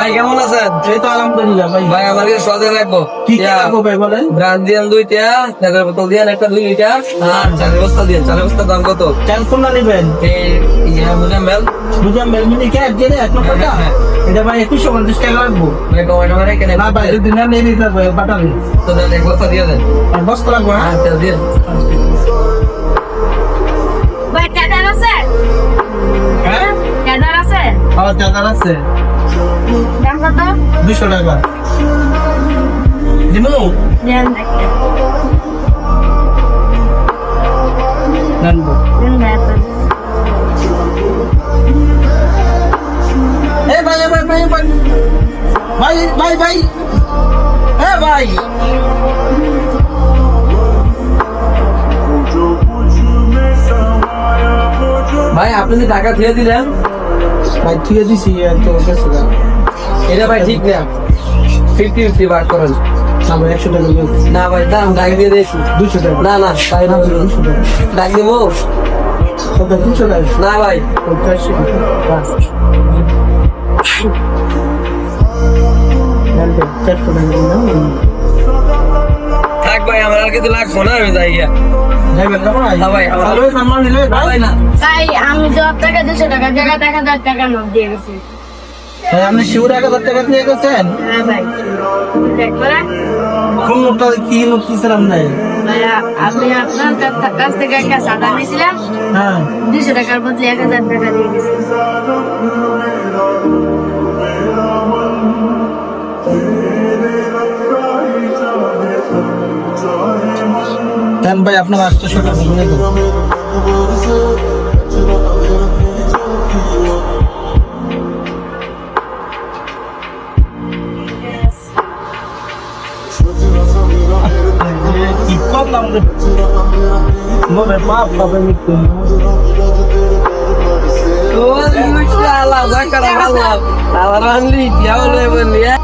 ভাই কেমন আছেন? এই তো আলহামদুলিল্লাহ ভাই। ভাই আমার কাছে সদে রাখবো কি কি রাখবো ভাই বলেন? ব্রান্ড দিয়েন 2টা, চালের বোতল দিয়েন একটা 2 লিটার, আর চালের বস্তা দিয়েন। চালের বস্তার দাম কত? চাল কোনটা নেবেন? এই বুঝলাম বেল বুঝলাম মেলমিনি ক্যাশ দিয়ে 1 লক্ষ টাকা। হ্যাঁ। এটা ভাই 2150 টাকা লাগবো। ভাই টমেটো মানে কেন? না ভাই যদি না নিয়ে নিতে হবে বাটারি তো দেন এক বস্তা দিয়ে দেন। আর বস্তা লাগবে। হ্যাঁ আচ্ছা দিয়ে ভাই ক্যাডার আছে? হ্যাঁ ক্যাডার আছে? আমার চার্জার আছে দাম কত? 200 টাকা দিমু দেন দেখতে। জানবো। দেন দেখতে। এ ভাই ভাই ভাই ভাই ভাই ভাই ভাই এ ভাই ভাই আপনি যে টাকা দিয়ে দিলেন ভাই থুয়ে দিছি তো গেছে না। এটা ভাই ঠিক না। 50-50 বার করেন। না ভাই 100 টাকা দিও। না ভাই দাম ডাক দিয়ে দিয়েছি। 200 টাকা না না তাই না, 200 টাকা ডাক দেবো কত 200 টাকা না ভাই। 50 টাকা বাস জানবে 400 টাকা দিলাম। থাক ভাই আমার আর কিছু লাগবো না, আমি যাই গিয়া। যাইবেন না ভাই? না ভাই, আমার- ভালো সামান নিলে না ভাই না। তাই আমি তো আপনাকে 200 টাকা জায়গা 1000 টাকা নোট দিয়ে গেছি। ভাই আপনি শিউর 1000 টাকা দিয়ে গেছেন? হ্যাঁ ভাই। দেখ করে কোন নোটটা কি নোট কিছিলাম নাই? ভাই আপনি আপনার কাছ থেকে একটা সাদা নিয়েছিলাম, হ্যাঁ 200 টাকার বদলে 1000 টাকা দিয়ে গেছি। দেন ভাই আপনার 800 টাকা নিয়ে দেবো। কি করলাম রে? মোরে বাপ বাবা মৃত্যু। Oh, masalah, gua kalau malam. Tawaran li, dia boleh beli ya.